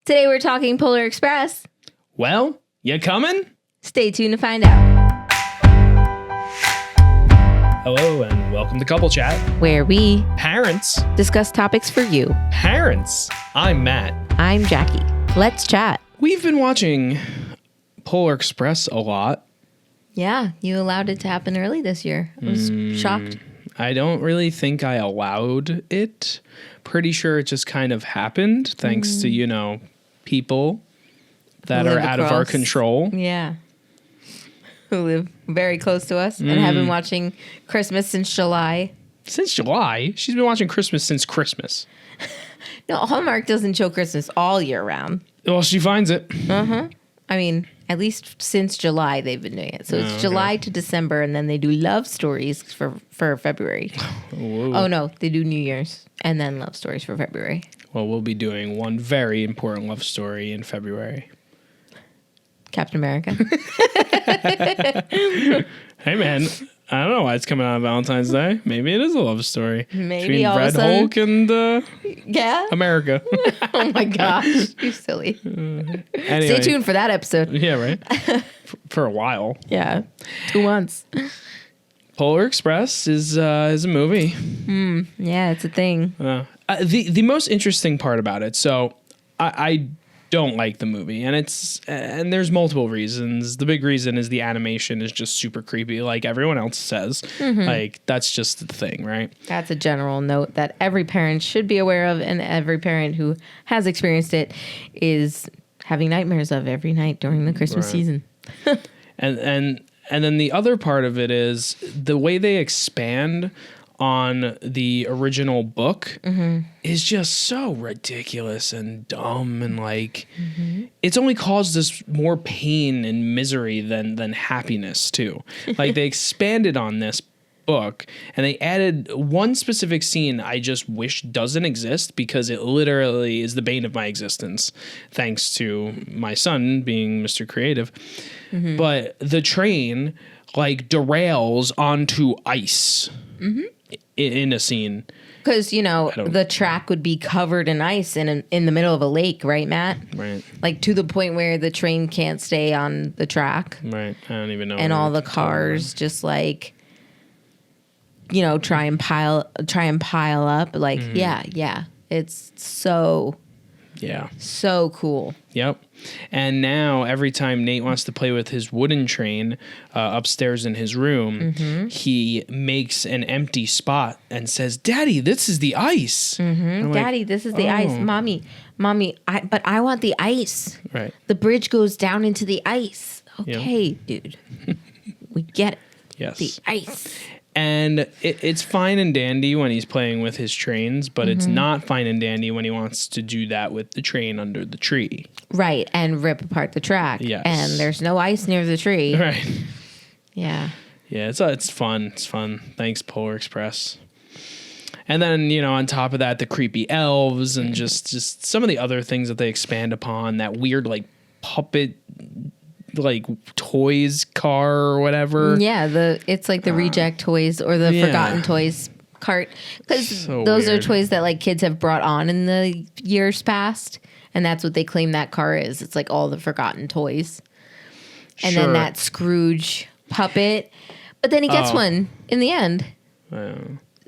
Today we're talking Polar Express. Well, you coming? Stay tuned to find out. Hello and welcome to Couple Chat. Where we Parents. discuss topics for you. Parents. I'm Matt. I'm Jackie. Let's chat. We've been watching Polar Express a lot. Yeah, you allowed it to happen early this year. I was shocked. I don't really think I allowed it. Pretty sure it just kind of happened thanks to, people that Who are live out of our across. control. Yeah. Who live very close to us and have been watching Christmas since July. Since July? She's been watching Christmas since Christmas. No, Hallmark doesn't show Christmas all year round. Well, she finds it. I mean, at least since July they've been doing it. So it's July to December, and then they do love stories for February. Whoa. Oh, no, they do New Year's and then love stories for February. Well, we'll be doing one very important love story in February. Captain America. Hey, man. I don't know why it's coming out on Valentine's Day. Maybe it is a love story. Maybe between all of a Red sudden- Hulk and Yeah? America. Oh, my gosh. You're silly. Anyway. Stay tuned for that episode. Yeah, right? For a while. Yeah. 2 months. Polar Express is a movie. Yeah, it's a thing. The most interesting part about it, so I don't like the movie, and there's multiple reasons. The big reason is the animation is just super creepy, like everyone else says. Like, that's just the thing, right? That's a general note that every parent should be aware of, and every parent who has experienced it is having nightmares of every night during the Christmas Right. season. And then the other part of it is the way they expand on the original book is just so ridiculous and dumb, and like it's only caused us more pain and misery than happiness too. Like, they expanded on this book and they added one specific scene I just wish doesn't exist, because it literally is the bane of my existence, thanks to my son being Mr. Creative. But the train like derails onto ice in a scene. Because, the track would be covered in ice in the middle of a lake, right, Matt? Right. Like, to the point where the train can't stay on the track. Right. I don't even know. And all the cars just like, try and pile up. Like, yeah. It's so cool. Yep. And now every time Nate wants to play with his wooden train upstairs in his room, he makes an empty spot and says, "Daddy, this is the ice." I'm like, Daddy, this is the ice. Mommy, but I want the ice. Right. The bridge goes down into the ice. Okay, dude. We get it. Yes. The ice. And it's fine and dandy when he's playing with his trains, but it's not fine and dandy when he wants to do that with the train under the tree. Right, and rip apart the track. Yes. And there's no ice near the tree. Right. Yeah. Yeah, it's fun. It's fun. Thanks, Polar Express. And then, on top of that, the creepy elves and just some of the other things that they expand upon, that weird, like, puppet, like, toys car or whatever. Yeah, it's like the reject toys or the forgotten toys cart. Because So those weird. are toys that, like, kids have brought on in the years past. And that's what they claim that car is. It's like all the forgotten toys. And then Sure. that Scrooge puppet. But then he gets one in the end.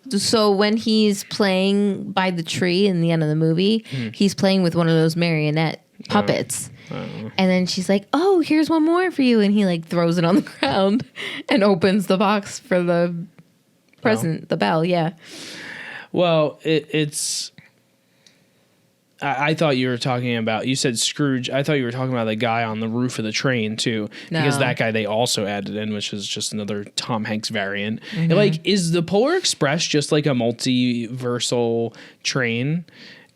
So when he's playing by the tree in the end of the movie, he's playing with one of those marionette puppets. And then she's like, "Oh, here's one more for you." And he like throws it on the ground and opens the box for the present, the bell. Yeah. Well, it's... I thought you were talking about... You said Scrooge. I thought you were talking about the guy on the roof of the train, too. Because No. that guy they also added in, which is just another Tom Hanks variant. Like, is the Polar Express just like a multiversal train?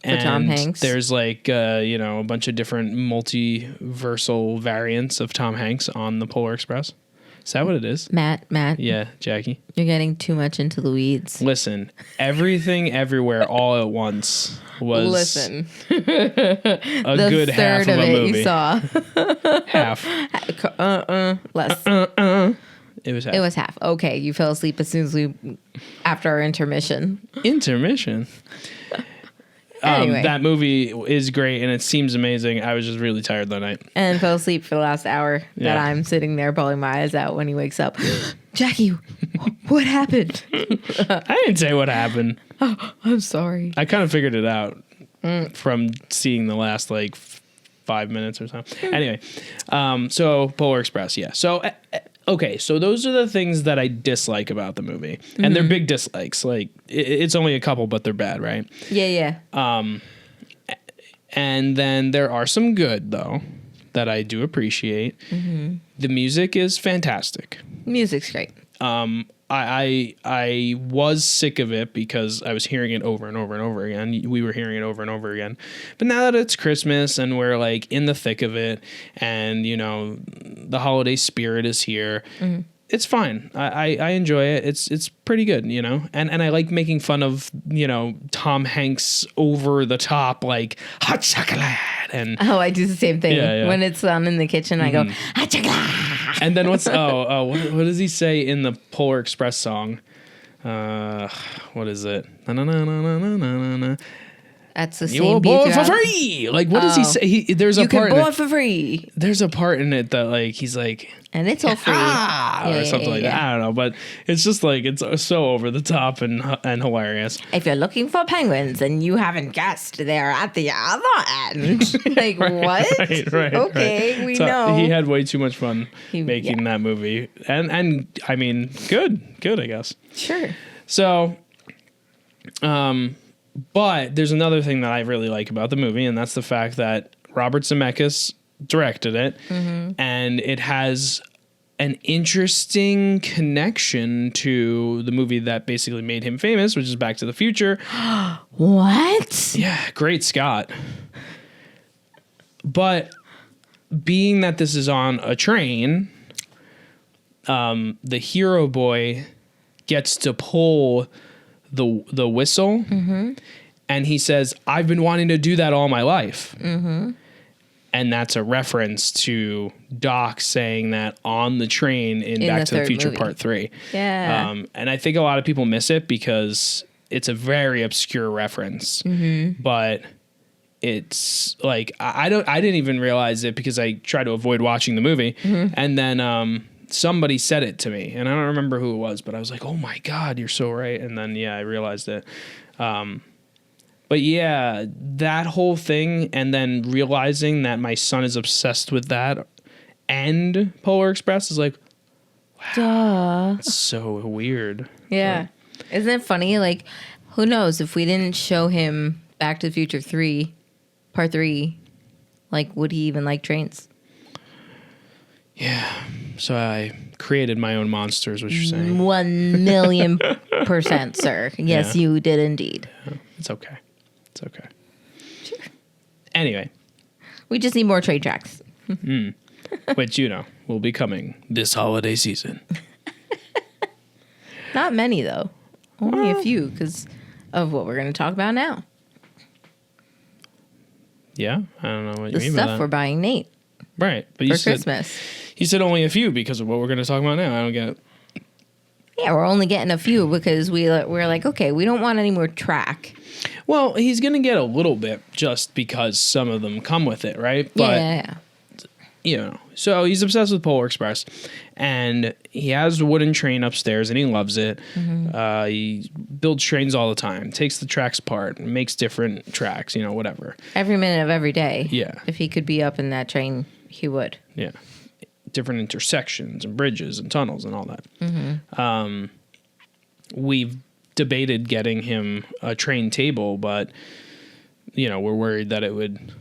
For Tom Hanks? There's like, a bunch of different multiversal variants of Tom Hanks on the Polar Express. Is that what it is? Matt, Yeah, Jackie. you're getting too much into the weeds. Listen, Everything Everywhere All at Once was Listen, a the good half third of a it movie. you saw. Half. Less. It was half. It was half. Okay, you fell asleep as soon as after our intermission. Intermission. Anyway. That movie is great and it seems amazing. I was just really tired that night. And fell asleep for the last hour that Yeah. I'm sitting there bawling my eyes out when he wakes up. Jackie, what happened? I didn't say what happened. Oh, I'm sorry. I kind of figured it out from seeing the last 5 minutes or so. Anyway, so Polar Express, yeah. So, okay, so those are the things that I dislike about the movie. And they're big dislikes. It's only a couple, but they're bad, right? Yeah. And then there are some good, though, that I do appreciate. The music is fantastic. Music's great. I was sick of it because I was hearing it over and over and over again. We were hearing it over and over again. But now that it's Christmas and we're in the thick of it and, the holiday spirit is here, it's fine. I enjoy it. It's pretty good, and I like making fun of, Tom Hanks over the top, hot chocolate. And I do the same thing. Yeah. When it's on in the kitchen, I go, hot chocolate. And then what does he say in the Polar Express song? What is it? Na, na, na, na, na, na, na, na. That's the same You're beat born for throughout. free. What does he say? There's a You part can in board it. for free. There's a part in it that he's like, And it's all free. or something like that. I don't know, but it's just it's so over the top and hilarious. If you're looking for penguins and you haven't guessed, they're at the other end. What? Right. Okay, we So know. he had way too much fun making that movie, and I mean, good, I guess. Sure. So, but there's another thing that I really like about the movie, and that's the fact that Robert Zemeckis directed it, and it has an interesting connection to the movie that basically made him famous, which is Back to the Future. What? Yeah, great Scott. But being that this is on a train, the hero boy gets to pull the whistle, and he says, "I've been wanting to do that all my life." And that's a reference to Doc saying that on the train in Back to the Future movie. Part 3. Yeah. And I think a lot of people miss it because it's a very obscure reference. But it's I didn't even realize it because I tried to avoid watching the movie. And then somebody said it to me, and I don't remember who it was, but I was like, "Oh my God, you're so right." And then I realized it. But yeah, that whole thing, and then realizing that my son is obsessed with that and Polar Express is Duh. it's so weird. Yeah. Isn't it funny? Who knows if we didn't show him Back to the Future 3, Part 3, would he even like trains? Yeah. So I created my own monsters, what you're saying. 1,000,000%, sir. Yes, Yeah. you did indeed. It's okay. It's okay. Sure. Anyway, We just need more train tracks. which, will be coming this holiday season. Not many, though. Only a few because of what we're going to talk about now. Yeah? I don't know what The you mean by stuff that. we're buying Nate Right. But for Christmas. You said only a few because of what we're going to talk about now. I don't get it. Yeah, we're only getting a few because we're like, okay, we don't want any more track. Well, he's going to get a little bit just because some of them come with it, right? But, Yeah. So he's obsessed with Polar Express, and he has the wooden train upstairs, and he loves it. He builds trains all the time, takes the tracks apart, and makes different tracks, whatever. Every minute of every day. Yeah. If he could be up in that train, he would. Yeah. Different intersections and bridges and tunnels and all that. We've debated getting him a train table, but, we're worried that it would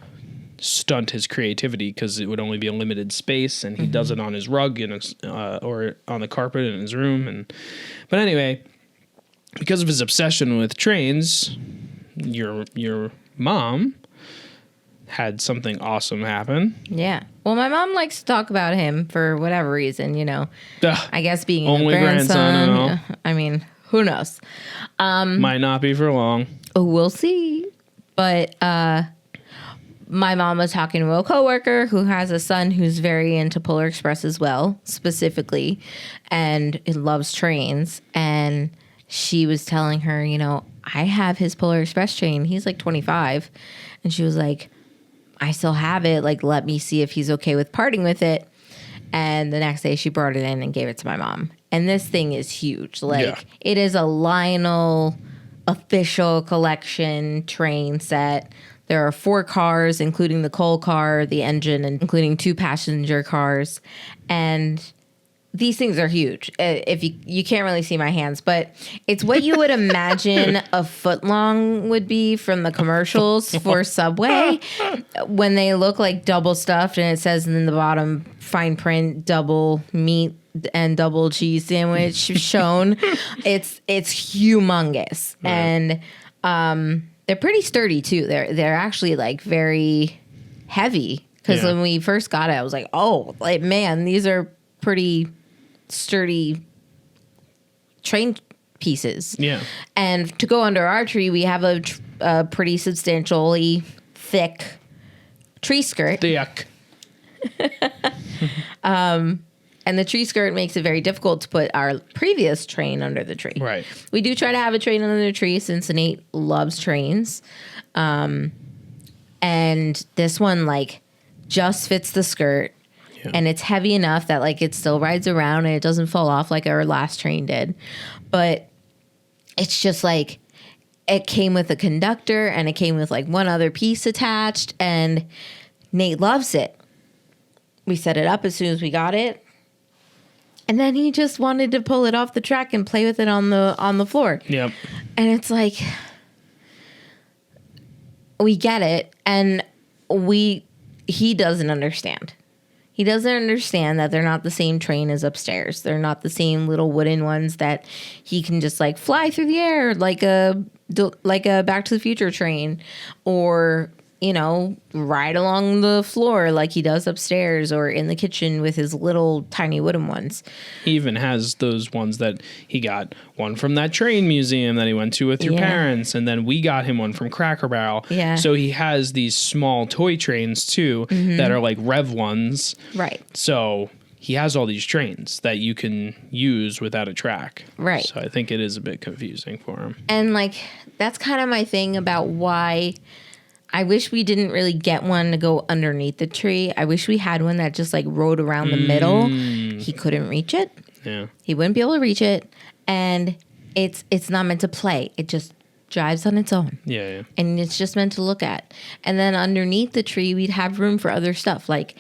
stunt his creativity because it would only be a limited space, and he does it on his rug in his, or on the carpet in his room. But anyway, because of his obsession with trains, your mom had something awesome happen. Yeah. Well, my mom likes to talk about him for whatever reason, Ugh, I guess being only a grandson. and all. I mean, who knows? Might not be for long. We'll see. But my mom was talking to a coworker who has a son who's very into Polar Express as well, specifically, and it loves trains. And she was telling her, I have his Polar Express train. He's like 25. And she was like, I still have it. Like, let me see if he's okay with parting with it. And the next day she brought it in and gave it to my mom. And this thing is huge. Like, it is a Lionel official collection train set. There are 4 cars, including the coal car, the engine, and including 2 passenger cars. And these things are huge. If you can't really see my hands, but it's what you would imagine a foot long would be from the commercials for Subway when they look like double stuffed and it says in the bottom fine print double meat and double cheese sandwich shown. It's humongous. Right. And they're pretty sturdy too. They're actually like very heavy because when we first got it, I was like, oh, like man, these are pretty sturdy train pieces. Yeah. And to go under our tree, we have a pretty substantially thick tree skirt. Thick. And the tree skirt makes it very difficult to put our previous train under the tree. Right. We do try to have a train under the tree since Nate loves trains. And this one like just fits the skirt. Yeah. And it's heavy enough that like it still rides around and it doesn't fall off like our last train did. But it's just like it came with a conductor and it came with like one other piece attached and Nate loves it. We set it up as soon as we got it. And then he just wanted to pull it off the track and play with it on the floor. Yep. And it's like we get it and he doesn't understand. He doesn't understand that they're not the same train as upstairs. They're not the same little wooden ones that he can just like fly through the air like a Back to the Future train or, you know, ride along the floor like he does upstairs or in the kitchen with his little tiny wooden ones. He even has those ones that he got one from that train museum that he went to with your parents. And then we got him one from Cracker Barrel. Yeah. So he has these small toy trains too that are like Rev ones. Right. So he has all these trains that you can use without a track. Right. So I think it is a bit confusing for him. And like, that's kind of my thing about why I wish we didn't really get one to go underneath the tree. I wish we had one that just like rode around the middle. He couldn't reach it. Yeah. He wouldn't be able to reach it. And it's not meant to play. It just drives on its own. Yeah. And it's just meant to look at. And then underneath the tree, we'd have room for other stuff like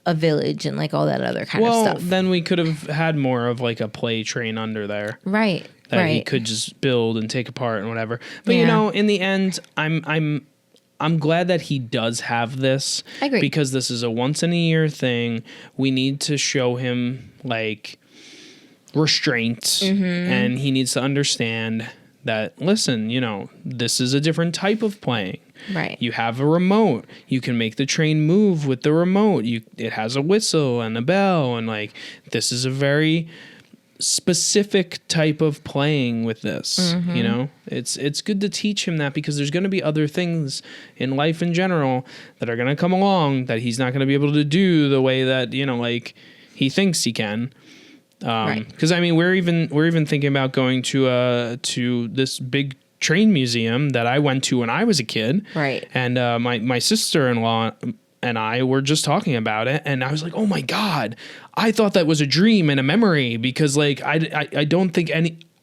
a village and like all that other kind of stuff. Well, then we could have had more of like a play train under there. Right. That he could just build and take apart and whatever. But you know, in the end, I'm glad that he does have this. I agree. Because this is a once in a year thing. We need to show him like restraint and he needs to understand that, listen, you know, this is a different type of playing. Right. You have a remote. You can make the train move with the remote. It has a whistle and a bell and like this is a very specific type of playing with this. You know, it's good to teach him that because there's going to be other things in life in general that are going to come along that he's not going to be able to do the way that, you know, like he thinks he can. Because I mean, we're even thinking about going to this big train museum that I went to when I was a kid. Right. And my sister-in-law and I were just talking about it, and I was like, "Oh my God, I thought that was a dream and a memory because like I don't think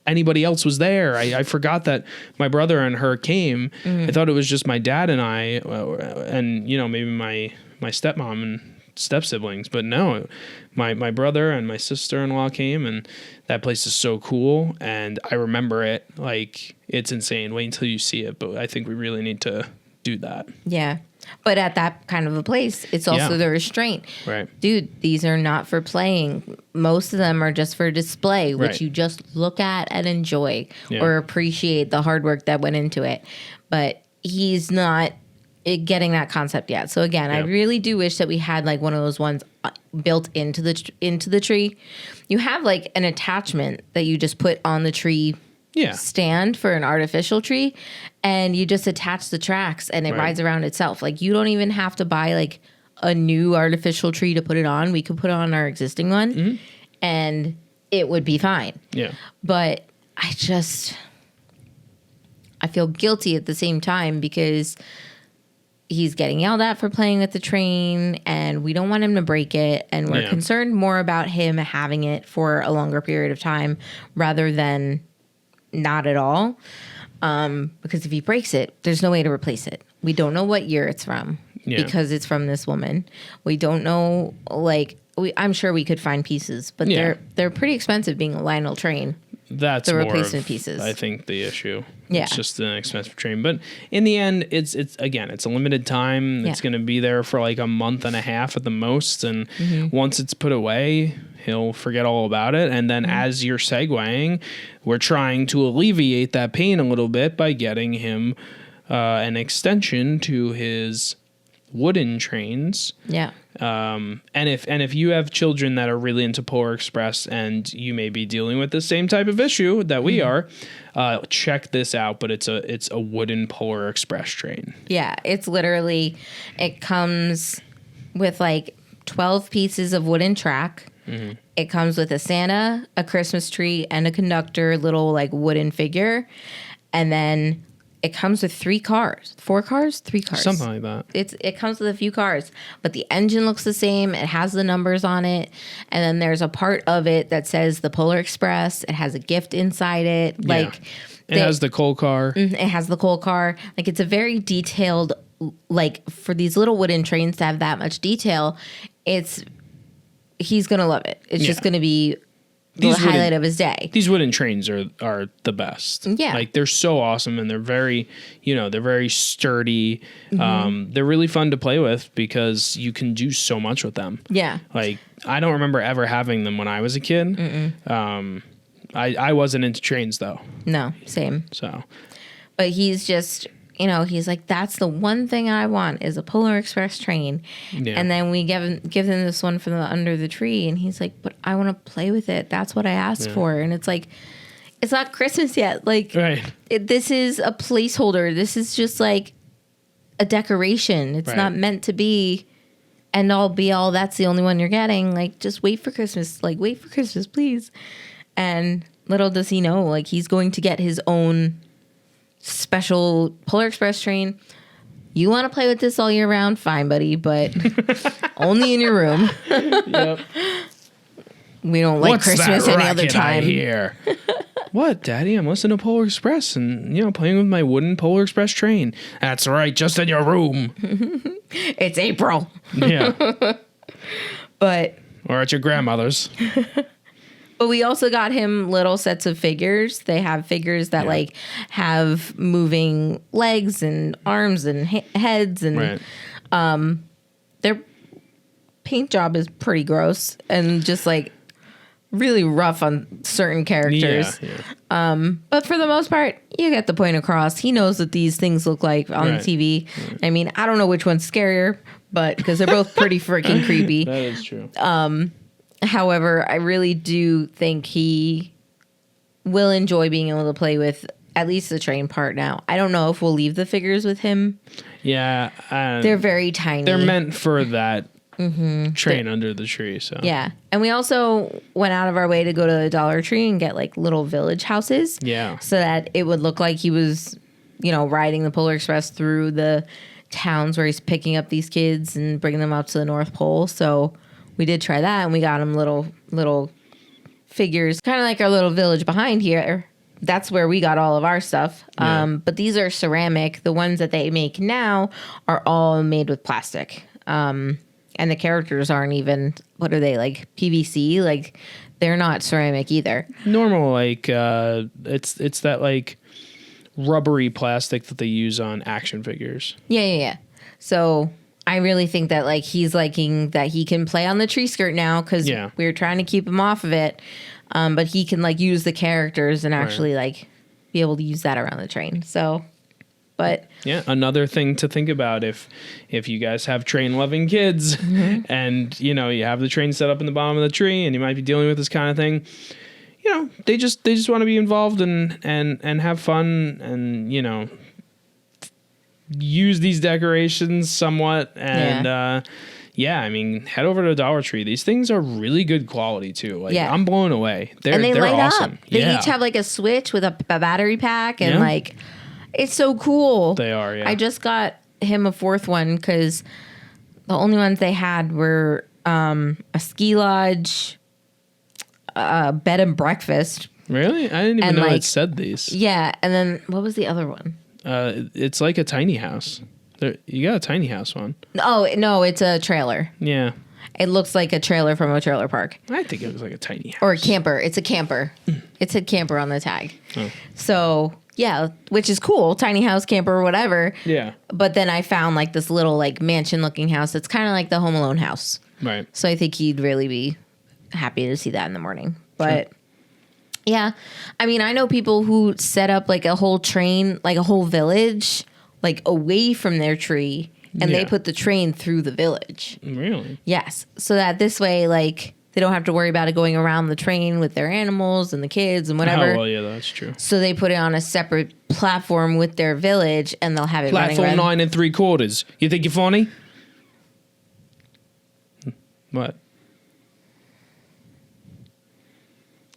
anybody else was there. I forgot that my brother and her came. I thought it was just my dad and I, and you know maybe my stepmom and step siblings, but no, my brother and my sister-in-law came, and that place is so cool, and I remember it like it's insane. Wait until you see it, but I think we really need to do that. Yeah. But at that kind of a place, it's also the restraint. Right. Dude, these are not for playing. Most of them are just for display, which you just look at and enjoy or appreciate the hard work that went into it. But he's not getting that concept yet. So again, I really do wish that we had like one of those ones built into the tree. You have like an attachment that you just put on the tree stand for an artificial tree, and you just attach the tracks and it rides around itself. Like you don't even have to buy like a new artificial tree to put it on. We could put it on our existing one and it would be fine. Yeah. But I feel guilty at the same time because he's getting yelled at for playing with the train and we don't want him to break it. And we're concerned more about him having it for a longer period of time rather than not at all. Because if he breaks it, there's no way to replace it. We don't know what year it's from because it's from this woman. We don't know, I'm sure we could find pieces, but they're pretty expensive being a Lionel Train. That's the more replacement of, pieces. I think, the issue. Yeah. It's just an expensive train. But in the end, it's a limited time. It's going to be there for like a month and a half at the most. And once it's put away, he'll forget all about it. And then as you're segueing, we're trying to alleviate that pain a little bit by getting him an extension to his wooden trains. Yeah. And if you have children that are really into Polar Express and you may be dealing with the same type of issue that we are, check this out. But it's a wooden Polar Express train. Yeah, it's literally, it comes with like 12 pieces of wooden track. Mm-hmm. It comes with a Santa, a Christmas tree, and a conductor, little like wooden figure, and then it comes with 3 cars. 4 cars? 3 cars. Something like that. It comes with a few cars, but the engine looks the same. It has the numbers on it. And then there's a part of it that says the Polar Express. It has a gift inside it. It has the coal car. It has the coal car. Like, it's a very detailed, like, for these little wooden trains to have that much detail, he's going to love it. It's just going to be the highlight of his day. These wooden trains are the best. Yeah. Like, they're so awesome and they're very, they're very sturdy. Mm-hmm. They're really fun to play with because you can do so much with them. Yeah. Like, I don't remember ever having them when I was a kid. I wasn't into trains though. No, same. So. But he's just, he's like, that's the one thing I want is a Polar Express train. Yeah. And then we give him this one from under the tree. And he's like, but I want to play with it. That's what I asked for. And it's like, it's not Christmas yet. Like, this is a placeholder. This is just like a decoration. It's not meant to be end all be all. That's the only one you're getting. Like, just wait for Christmas. Like, wait for Christmas, please. And little does he know, like, he's going to get his own special Polar Express train. You want to play with this all year round? Fine, buddy, but only in your room. Yep. We don't like Christmas any other time. Here. What, Daddy? I'm listening to Polar Express and, playing with my wooden Polar Express train. That's right, just in your room. It's April. Yeah. Or at your grandmother's. But we also got him little sets of figures. They have figures that have moving legs and arms and heads, and their paint job is pretty gross and just like really rough on certain characters. But for the most part, you get the point across. He knows what these things look like on TV. I mean, I don't know which one's scarier, but because they're both pretty freaking creepy. That is true. However, I really do think he will enjoy being able to play with at least the train part now. I don't know if we'll leave the figures with him. Yeah. They're very tiny. They're meant for that train under the tree. So yeah. And we also went out of our way to go to the Dollar Tree and get like little village houses. Yeah. So that it would look like he was, riding the Polar Express through the towns where he's picking up these kids and bringing them up to the North Pole. So we did try that, and we got him little figures, kind of like our little village behind here. That's where we got all of our stuff. Yeah. But these are ceramic. The ones that they make now are all made with plastic. And the characters aren't even, what are they, like PVC? Like, they're not ceramic either. Normal, like, it's that, like, rubbery plastic that they use on action figures. Yeah. So I really think that, like, he's liking that he can play on the tree skirt now because we were trying to keep him off of it. But he can, like, use the characters and actually, like, be able to use that around the train. So, but yeah, another thing to think about if you guys have train-loving kids and, you have the train set up in the bottom of the tree and you might be dealing with this kind of thing, they just want to be involved and have fun and, use these decorations somewhat. And, I mean, head over to Dollar Tree. These things are really good quality too. Like, I'm blown away. They're light awesome. up. They each have like a switch with a battery pack and like, It's so cool. They are, yeah. I just got him a fourth one because the only ones they had were a ski lodge, bed and breakfast. Really? I didn't even know it said these. Yeah, and then what was the other one? It's like a tiny house. You got a tiny house one. Oh, no, it's a trailer. Yeah. It looks like a trailer from a trailer park. I think it was like a tiny house. Or a camper. It's a camper. It said camper on the tag. Oh. So, yeah, which is cool. Tiny house, camper, or whatever. Yeah. But then I found like this little like mansion looking house. It's kind of like the Home Alone house. Right. So I think he'd really be happy to see that in the morning. But sure. Yeah, I mean, I know people who set up like a whole train, like a whole village, like away from their tree. And they put the train through the village. Really? Yes. So that this way, like, they don't have to worry about it going around the train with their animals and the kids and whatever. Oh, well, yeah, that's true. So they put it on a separate platform with their village, and they'll have it Platform running around. 9 3/4. You think you're funny? What?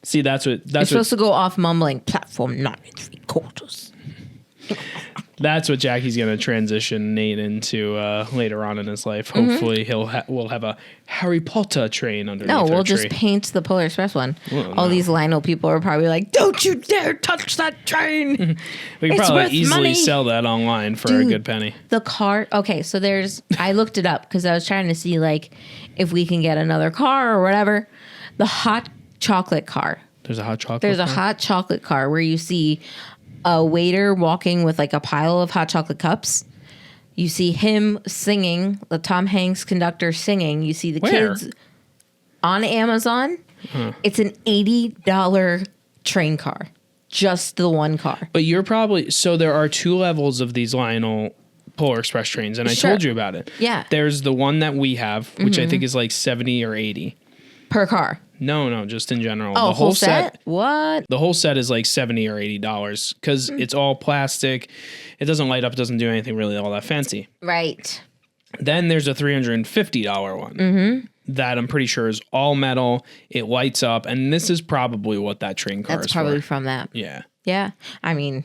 See, that's what... You're supposed to go off mumbling, platform 9 3/4. That's what Jackie's going to transition Nate into later on in his life. Hopefully, we'll have a Harry Potter train underneath No, we'll tree. just paint the Polar Express one. Well, All these Lionel people are probably like, "Don't you dare touch that train!" We could probably easily sell that online for a good penny. The car. Okay, so I looked it up because I was trying to see like if we can get another car or whatever. The hot chocolate car. There's a hot chocolate. There's a hot chocolate car where you see a waiter walking with like a pile of hot chocolate cups. You see him singing, the Tom Hanks conductor singing. You see the kids on Amazon. It's an $80 train car. Just the one car. But you're probably... So there are 2 levels of these Lionel Polar Express trains, and I told you about it. Yeah. There's the one that we have, which I think is like 70 or 80. Per car? No, just in general. Oh, the whole set? What? The whole set is like $70 or $80 because it's all plastic. It doesn't light up, doesn't do anything really all that fancy. Right. Then there's a $350 one that I'm pretty sure is all metal. It lights up, and this is probably what that train car is That's probably for. from that. Yeah. Yeah. I mean,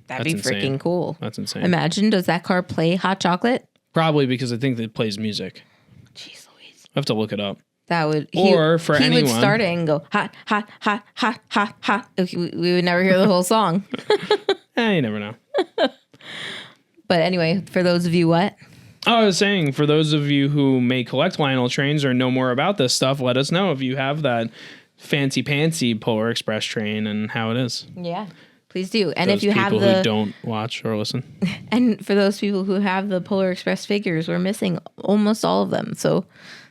that'd be freaking cool. That's insane. Imagine, does that car play hot chocolate? Probably because I think it plays music. Jeez Louise. I have to look it up. That would... Or for anyone... He would start it and go, hot, hot, hot, hot, hot, hot. We would never hear the whole song. You never know. But anyway, for those of you what? Oh, I was saying, for those of you who may collect Lionel trains or know more about this stuff, let us know if you have that fancy-pantsy Polar Express train and how it is. Yeah, please do. And those if you have the... people who don't watch or listen. And for those people who have the Polar Express figures, we're missing almost all of them. So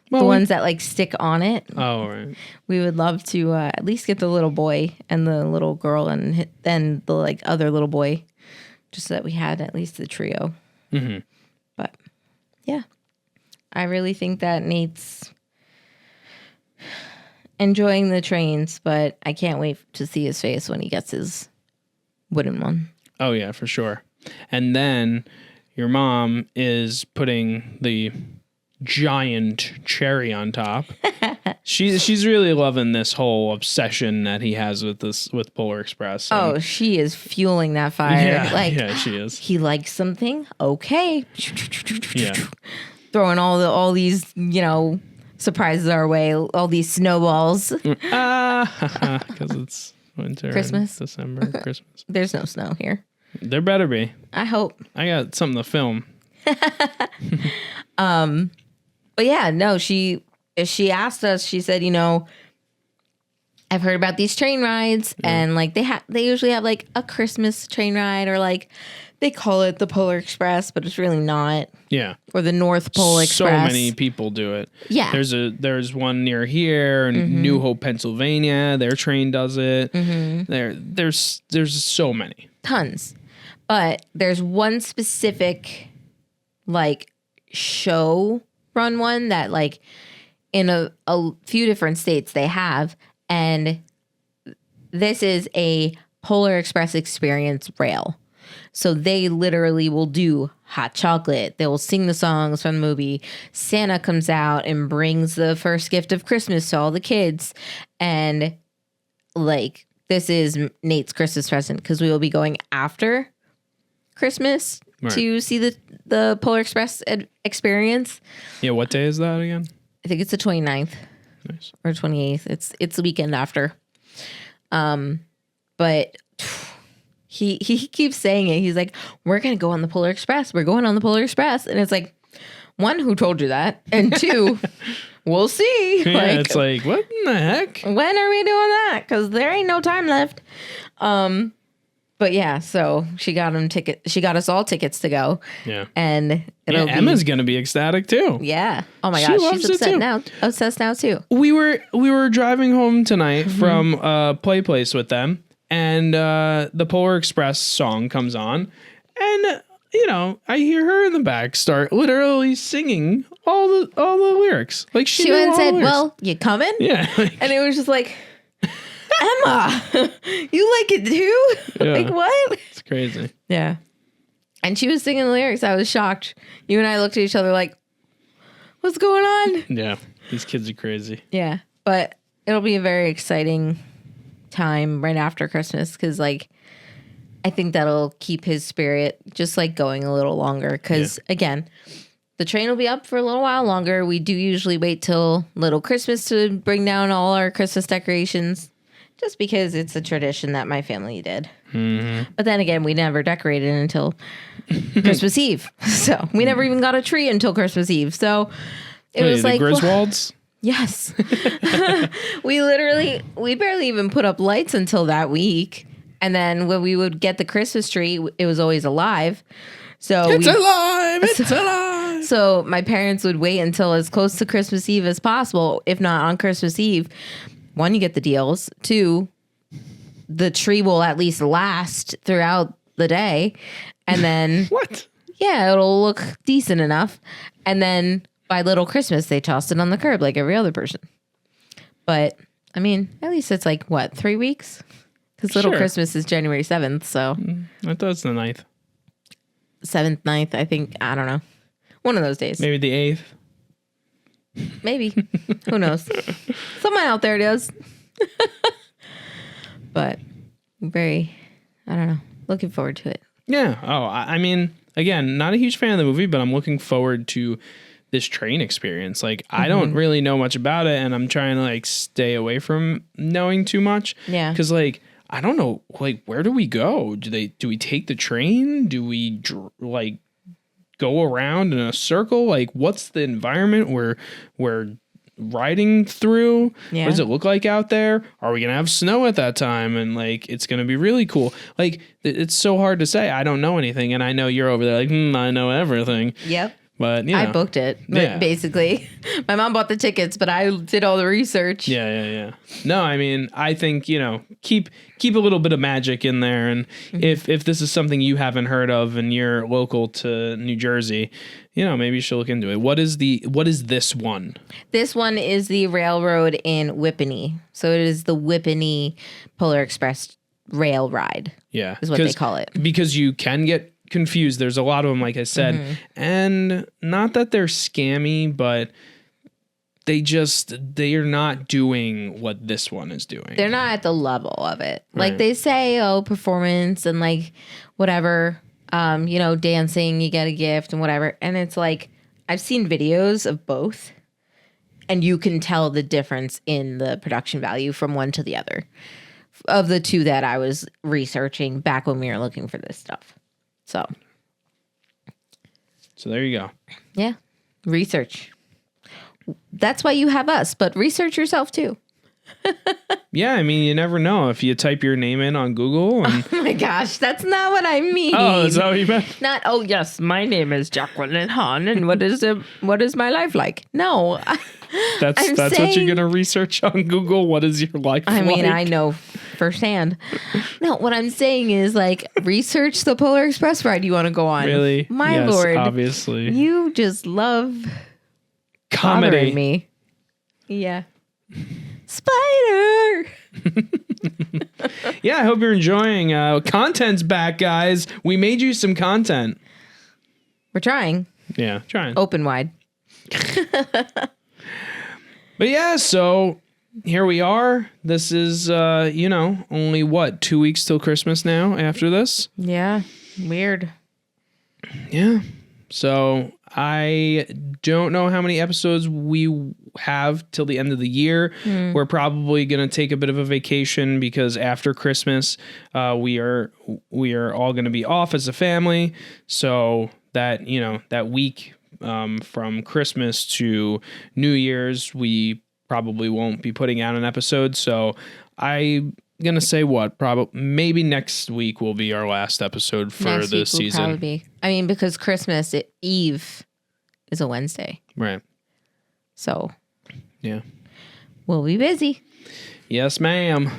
the ones that like stick on it. Oh, right. We would love to at least get the little boy and the little girl and then the like other little boy, just so that we had at least the trio. Mm-hmm. But yeah, I really think that Nate's enjoying the trains, but I can't wait to see his face when he gets his wooden one. Oh, yeah, for sure. And your mom is putting the giant cherry on top. She's really loving this whole obsession that he has with Polar Express. Oh, she is fueling that fire. Yeah, she is. He likes something, okay. Yeah. Throwing all these, surprises our way, all these snowballs. Because it's winter, Christmas, December, Christmas. There's no snow here. There better be. I hope. I got something to film. But yeah, no, she asked us, she said, I've heard about these train rides and like they usually have like a Christmas train ride or like they call it the Polar Express, but it's really not. Yeah. Or the North Pole Express. So many people do it. Yeah. There's one near here in New Hope, Pennsylvania. Their train does it. There's so many. Tons. But there's one specific like show run one that like in a few different states they have, and this is a Polar Express experience rail. So they literally will do hot chocolate. They will sing the songs from the movie. Santa comes out and brings the first gift of Christmas to all the kids. And like, this is Nate's Christmas present because we will be going after Christmas to see the Polar Express experience. Yeah, what day is that again? I think it's the 29th. Nice. Or 28th. It's the weekend after. But he keeps saying it. He's like, we're going to go on the Polar Express. We're going on the Polar Express. And it's like, one, who told you that? And two, we'll see. Yeah, it's like, what in the heck? When are we doing that? Because there ain't no time left. But yeah, so she got him ticket. She got us all tickets to go. Yeah. And Emma's going to be ecstatic too. Yeah. Oh my gosh, she's upset now. Obsessed now too. We were driving home tonight from play place with them, and the Polar Express song comes on, and I hear her in the back start literally singing all the lyrics. Like she went and said, "Well, you coming?" Yeah, and it was just like, Emma, you like it too? Yeah. Like what? It's crazy. Yeah. And she was singing the lyrics. I was shocked. You and I looked at each other like, what's going on? Yeah, these kids are crazy. Yeah, but it'll be a very exciting time right after Christmas because, like, I think that'll keep his spirit just, like, going a little longer because, again, the train will be up for a little while longer. We do usually wait till Little Christmas to bring down all our Christmas decorations just because it's a tradition that my family did. Mm-hmm. But then again, we never decorated until Christmas Eve. So we never even got a tree until Christmas Eve. So it was like Griswolds? Yes. We barely even put up lights until that week. And then when we would get the Christmas tree, it was always alive. So it's alive. So my parents would wait until as close to Christmas Eve as possible, if not on Christmas Eve. One, you get the deals. Two, the tree will at least last throughout the day. And then what? Yeah, it'll look decent enough. And then by Little Christmas, they tossed it on the curb like every other person. But I mean, at least it's like what, 3 weeks? Because Little Christmas is January 7th. So I thought it's the 9th. 7th, 9th, I think. I don't know. One of those days. Maybe the 8th. Maybe. Who knows? Someone out there does. But I don't know. Looking forward to it. Yeah. Oh, I mean, again, not a huge fan of the movie, but I'm looking forward to this train experience. Like, I don't really know much about it, and I'm trying to, like, stay away from knowing too much. Yeah. Because, like, I don't know, like, where do we go? Do we take the train? Do we, go around in a circle? Like, what's the environment we're riding through? Yeah. What does it look like out there? Are we gonna have snow at that time? And like, it's gonna be really cool. Like, it's so hard to say. I don't know anything, and I know you're over there like, I know everything. Yep. But I booked it. Yeah. Basically, my mom bought the tickets, but I did all the research. Yeah. No, I mean, I think, keep a little bit of magic in there. And if this is something you haven't heard of and you're local to New Jersey, maybe you should look into it. What is this one? This one is the railroad in Whippany. So it is the Whippany Polar Express rail ride. Yeah. Is what they call it. Because you can get confused. There's a lot of them, like I said, and not that they're scammy, but they are not doing what this one is doing. They're not at the level of it. Right. Like they say, performance and like whatever, dancing, you get a gift and whatever. And it's like, I've seen videos of both and you can tell the difference in the production value from one to the other of the two that I was researching back when we were looking for this stuff. So there you go. Yeah. Research. That's why you have us, but research yourself too. Yeah, I mean, you never know if you type your name in on Google. And oh my gosh, that's not what I mean. Oh, is that what you meant? Not, oh yes, my name is Jacqueline Hahn, and what is my life like? No. That's what you're gonna research on Google. What is your life like? I mean, I know firsthand. No, what I'm saying is like research the Polar Express ride you want to go on. Really? My yes, Lord. Obviously. You just love comedy. bothering me. Yeah. Spider. Yeah, I hope you're enjoying. Content's back, guys. We made you some content. We're trying. Yeah, trying. Open wide. But yeah, so here we are. This is, only 2 weeks till Christmas now after this. Yeah. Weird. Yeah. So I don't know how many episodes we have till the end of the year. We're probably going to take a bit of a vacation because after Christmas, we are all going to be off as a family. So that, that week from Christmas to New Year's, we probably won't be putting out an episode. So I'm going to say maybe next week will be our last episode for the season. Probably be. I mean, because Christmas Eve is a Wednesday. Right. So. Yeah. We'll be busy. Yes, ma'am.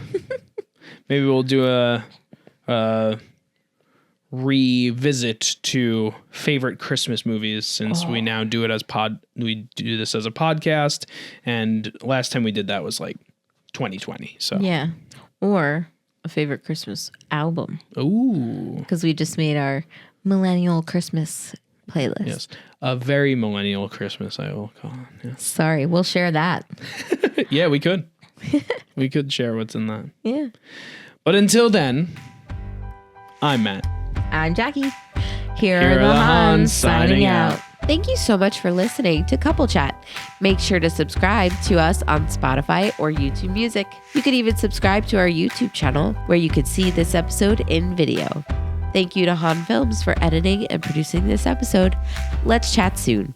Maybe we'll do a revisit to favorite Christmas movies since we now do it as we do this as a podcast. And last time we did that was like 2020. So yeah. Or a favorite Christmas album. Ooh. Because we just made our millennial Christmas playlist. Yes. A very millennial Christmas, I will call it. Yeah. Sorry, we'll share that. Yeah, we could. We could share what's in that. Yeah. But until then, I'm Matt. I'm Jackie. Here are the Hahns signing out. Thank you so much for listening to Couple Chat. Make sure to subscribe to us on Spotify or YouTube Music. You could even subscribe to our YouTube channel where you could see this episode in video. Thank you to Han Films for editing and producing this episode. Let's chat soon.